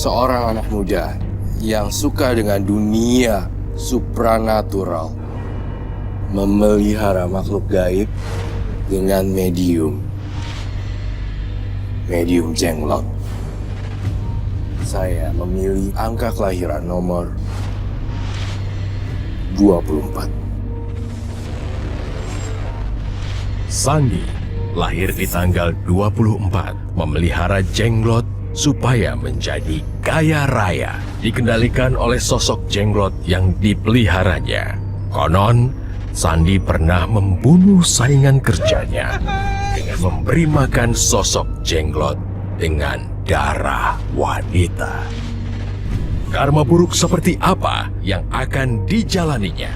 seorang anak muda yang suka dengan dunia supranatural, memelihara makhluk gaib dengan medium jenglot. Saya memilih angka kelahiran nomor 24. Sandi lahir di tanggal 24, memelihara jenglot supaya menjadi kaya raya. Dikendalikan oleh sosok jenglot yang dipeliharanya. Konon, Sandi pernah membunuh saingan kerjanya dengan memberi makan sosok jenglot dengan darah wanita. Karma buruk seperti apa yang akan dijalaninya?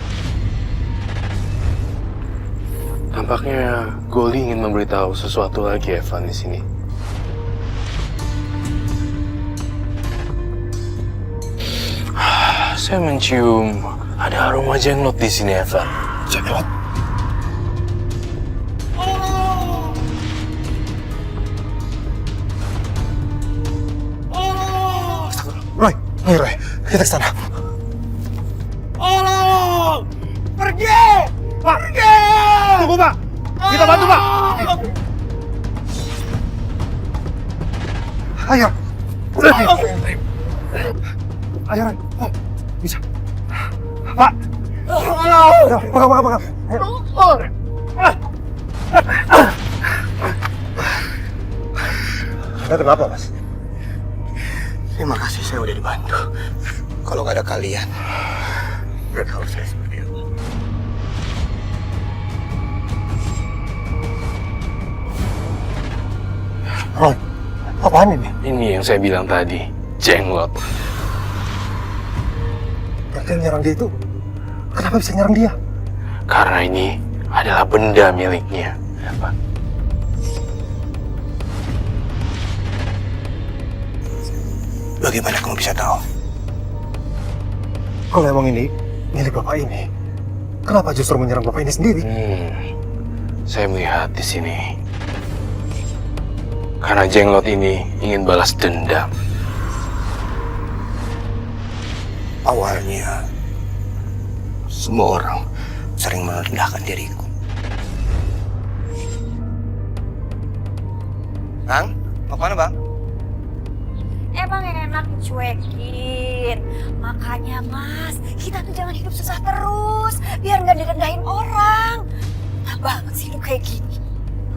Tampaknya Goli ingin memberitahu sesuatu lagi, Evan, di sini. Saya mencium ada aroma jenglot di sini, Evan. Jenglot? Roy, kita ke sana. Tolong! Pergi! Pergi! Tunggu, Pak. Kita bantu, Pak. Ayo. Ayo, Roy. Oh, bisa. Pak. Pegang. Anda kenapa, Mas? Terima kasih, saya udah dibantu. Kalau nggak ada kalian, nggak tahu saya seperti apa. Roy, apaan ini? Ini yang saya bilang tadi, jenglot. Berarti yang nyerang dia itu, kenapa bisa nyerang dia? Karena ini adalah benda miliknya, Evan. Bagaimana kamu bisa tahu? Kalau emang ini milik bapak ini, kenapa justru menyerang bapak ini sendiri? Saya melihat di sini. Karena jenglot ini ingin balas dendam. Awalnya, semua orang sering merendahkan diriku. Bang, mau kemana, Bang? Emang enak dicuekin. Makanya Mas, kita tuh jangan hidup susah terus, biar nggak direndahin orang. Nah banget sih hidup kayak gini.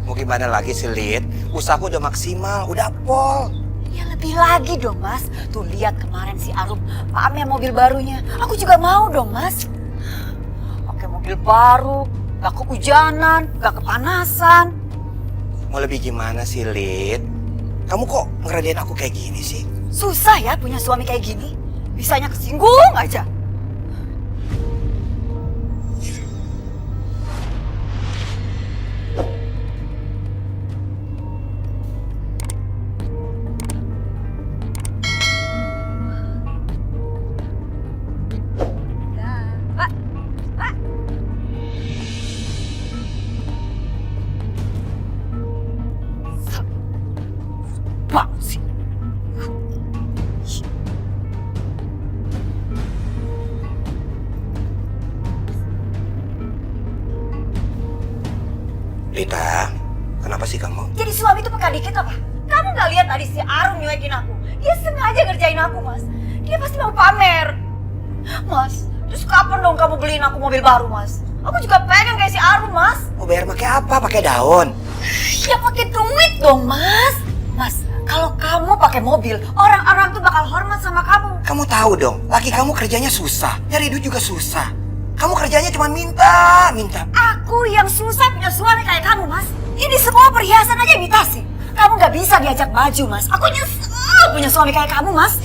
Mau gimana lagi sih, Lid? Usahaku udah maksimal, udah pol. Ya lebih lagi dong Mas. Tuh lihat kemarin si Arum pamer mobil barunya. Aku juga mau dong Mas. Pakai mobil baru, gak kehujanan, gak kepanasan. Mau lebih gimana sih, Lid? Kamu kok ngeredain aku kayak gini sih? Susah ya punya suami kayak gini. Bisanya kesinggung aja. Lita, kenapa sih kamu? Jadi suami itu peka dikit apa? Kamu gak lihat tadi si Arum nyuekin aku? Dia sengaja ngerjain aku, Mas. Dia pasti mau pamer. Mas, terus kapan dong kamu beliin aku mobil baru, Mas? Aku juga pengen kayak si Arum, Mas. Mau bayar pakai apa? Pakai daun? Ya pakai duit dong, Mas. Mas, kalau kamu pakai mobil, orang-orang tuh bakal hormat sama kamu. Kamu tahu dong, laki kamu kerjanya susah. Nyari duit juga susah. Kamu kerjanya cuma minta. Aku yang susah punya suami kayak kamu, Mas. Ini semua perhiasan aja imitasi. Kamu gak bisa diajak maju, Mas. Aku nyesel punya suami kayak kamu, Mas.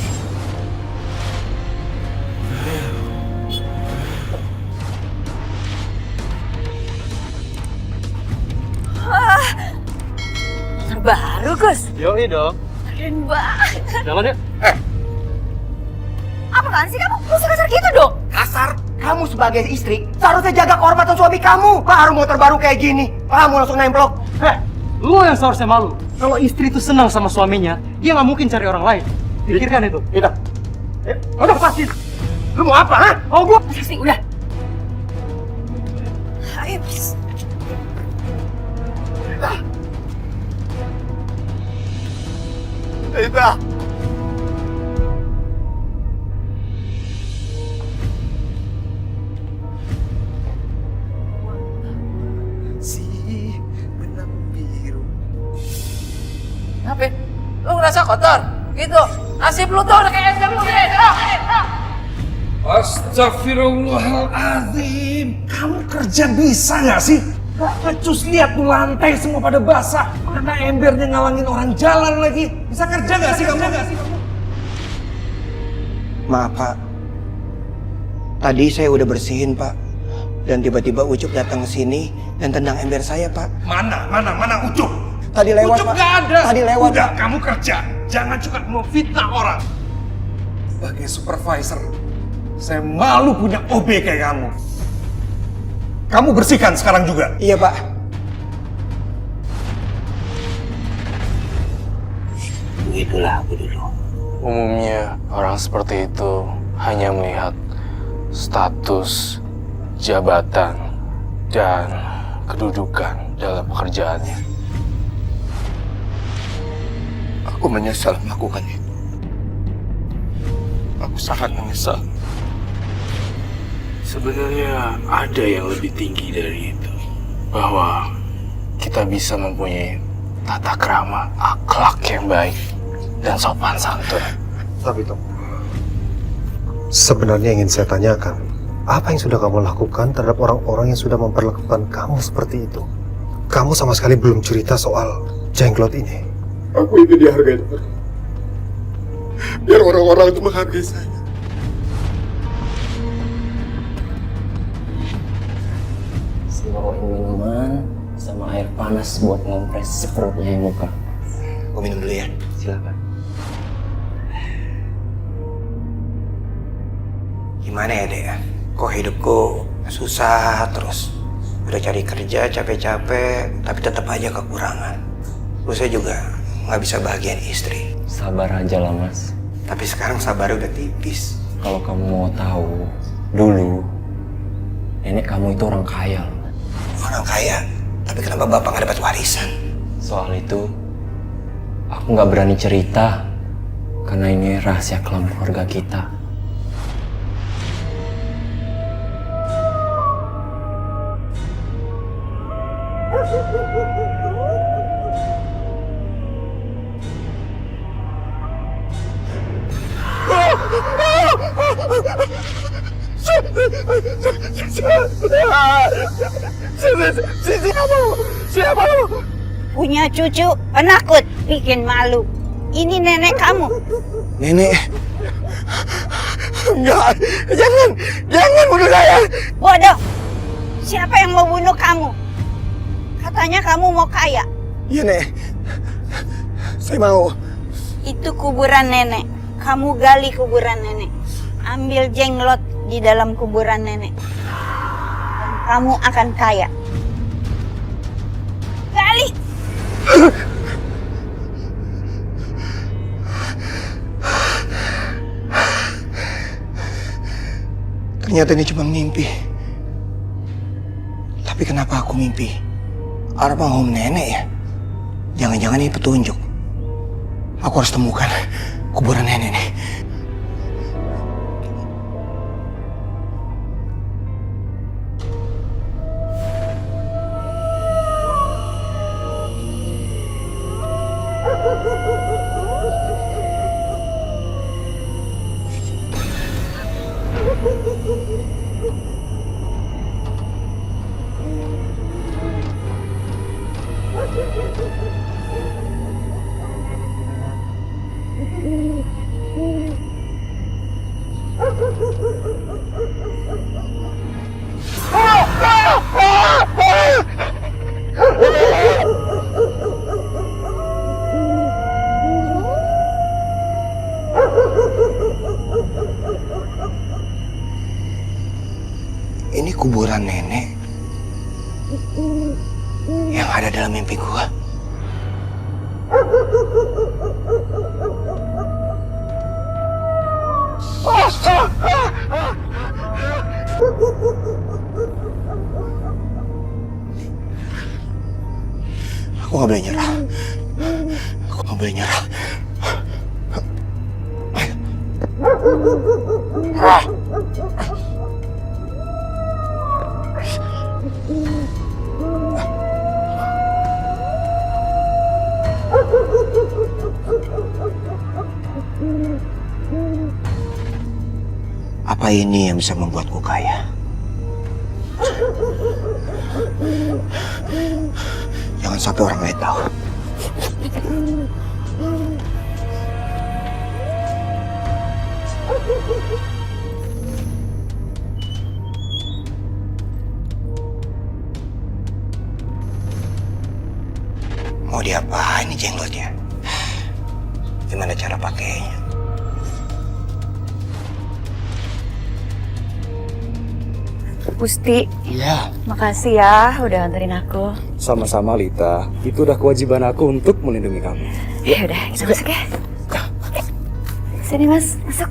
Motor baru, Gus. Yoi dong. Keren banget. Jalan yuk. Apaan sih kamu? Gak usah kasar gitu dong. Kasar? Kamu sebagai istri seharusnya jaga kehormatan suami kamu. Baru motor baru kayak gini, kamu langsung nemplok. Lu yang seharusnya malu. Kalau istri itu senang sama suaminya, dia nggak mungkin cari orang lain. Pikirkan itu. Kita. Udah lepasin. Lu mau apa, ha? Mau gua? Pasti udah. Ayo, please. Ita. Si benang biru. Apa? Lu ngerasa kotor? Gitu. Nasib lu tuh udah kayak ember lu deh. Astagfirullahaladzim. Kamu kerja bisa nggak sih? Gak becus lihat tuh lantai semua pada basah. Karena embernya ngalangin orang jalan lagi. Bisa kerja nggak sih kamu? Maaf Pak. Tadi saya udah bersihin Pak. Dan tiba-tiba Ucup datang ke sini dan tendang ember saya Pak. Mana Ucup? Tadi lewat Ucup Pak. nggak ada. Tadi lewat Udah, Pak. kamu kerja. Jangan suka mau fitnah orang. Sebagai supervisor, saya malu punya OB kayak kamu. Kamu bersihkan sekarang juga. Iya Pak. Begitulah aku dulu. Umumnya orang seperti itu hanya melihat status, jabatan, dan kedudukan dalam pekerjaannya. Aku menyesal melakukan itu. Aku sangat menyesal. Sebenarnya ada yang lebih tinggi dari itu. Bahwa kita bisa mempunyai tata krama, akhlak yang baik, dan sopan santun. Tapi Tom, sebenarnya ingin saya tanyakan, apa yang sudah kamu lakukan terhadap orang-orang yang sudah memperlakukan kamu seperti itu? Kamu sama sekali belum cerita soal Jenglot ini. Aku ingin dihargai Tuhan. Biar orang-orang itu menghargai saya. Saya bawain minuman sama air panas buat ngompres perutnya yang muka. Aku minum dulu ya. Silakan. Gimana ya Dek? Kok hidupku susah terus. Udah cari kerja capek-capek, tapi tetap aja kekurangan. Terus saya juga nggak bisa bahagian istri. Sabar aja lah mas. Tapi sekarang sabarnya udah tipis. Kalau kamu mau tahu, dulu nenek kamu itu orang kaya loh. Orang kaya, tapi kenapa bapak nggak dapat warisan? Soal itu, aku nggak berani cerita karena ini rahasia kelam keluarga kita. Siapa lu? Punya cucu penakut, bikin malu. Ini nenek kamu. Nenek. Enggak, jangan bunuh saya. Bodoh. Siapa yang mau bunuh kamu? Katanya kamu mau kaya. Iya, Nek. Saya mau. Itu kuburan nenek. Kamu gali kuburan nenek. Ambil jenglot di dalam kuburan nenek. Dan kamu akan kaya. Gali! Ternyata ini cuma mimpi. Tapi kenapa aku mimpi? Almarhum nenek ya? Jangan-jangan ini petunjuk. Aku harus temukan kuburan nenek nih. Ini kuburan nenek yang ada dalam mimpi gua. Aku nggak boleh nyerah. Aku nggak boleh nyerah. Apa ini yang bisa membuatku kaya? Jangan sampai orang lain tahu. Mau diapain ini jenglotnya? Gimana cara pakainya? Gusti, Iya. makasih ya udah nganterin aku. Sama-sama Lita. Itu udah kewajiban aku untuk melindungi kamu. Ya udah, kita masuk ya. Sini Mas, masuk.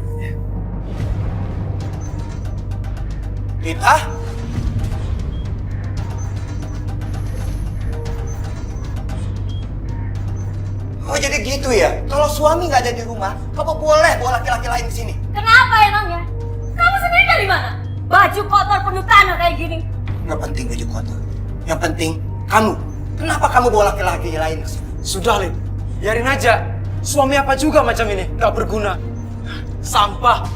Lita? Oh jadi gitu ya? Kalau suami nggak ada di rumah, kamu boleh bawa laki-laki lain ke sini. Kenapa emangnya? Kamu sendiri dari mana? Baju kotor penuh tanah kayak gini. Nggak penting baju kotor. Yang penting kamu. Kenapa kamu bawa laki-laki lain ke sini? Sudah, Lin. Biarin aja. Suami apa juga macam ini? Gak berguna. Sampah.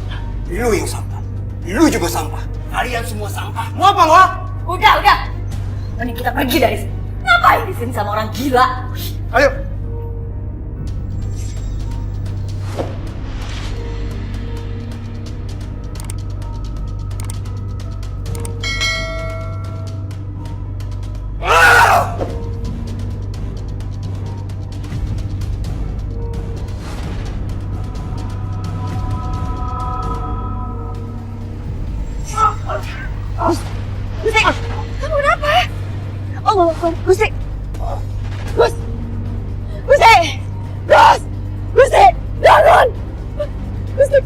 Lu yang sampah. Lu juga sampah. Kalian semua sampah. Mau apa lo? Udah. Mending kita pergi dari sini. Ngapain di sini sama orang gila? Ayo. Gusti, kamu kenapa? Allah, Gusti. Gusti, bangun. Gusti.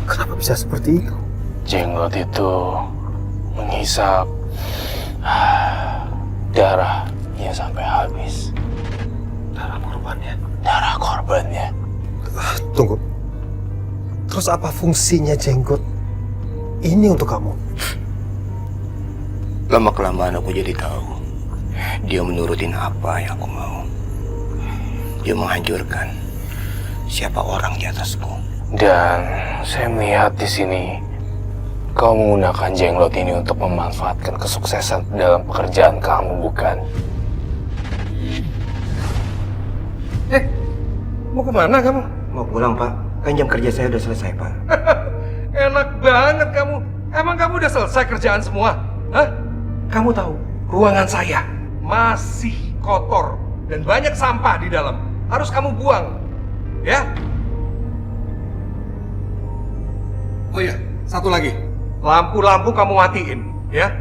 Kenapa bisa seperti itu? Jenglot itu menghisap darahnya sampai habis. Darah korbannya. Tunggu. Terus apa fungsinya jenggot ini untuk kamu? Lama-kelamaan aku jadi tahu. Dia menurutin apa yang aku mau. Dia menghancurkan siapa orang di atasku. Dan saya melihat di sini kau menggunakan jenglot ini untuk memanfaatkan kesuksesan dalam pekerjaan kamu, bukan? Mau kemana kamu? Mau pulang, Pak. Kan jam kerja saya udah selesai, Pak. Enak banget kamu. Emang kamu udah selesai kerjaan semua? Hah? Kamu tahu, ruangan saya masih kotor dan banyak sampah di dalam. Harus kamu buang. Ya? Oh iya, satu lagi. Lampu-lampu kamu matiin, ya?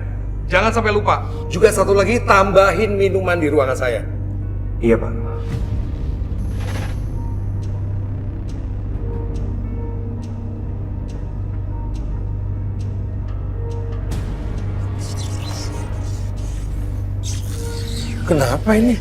Jangan sampai lupa. Juga satu lagi, tambahin minuman di ruangan saya. Iya, Pak. Kenapa ini?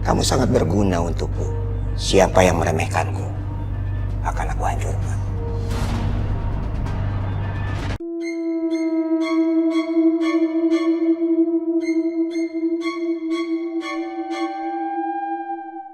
Kamu sangat berguna untukku. Siapa yang meremehkanku akan aku hancurkan.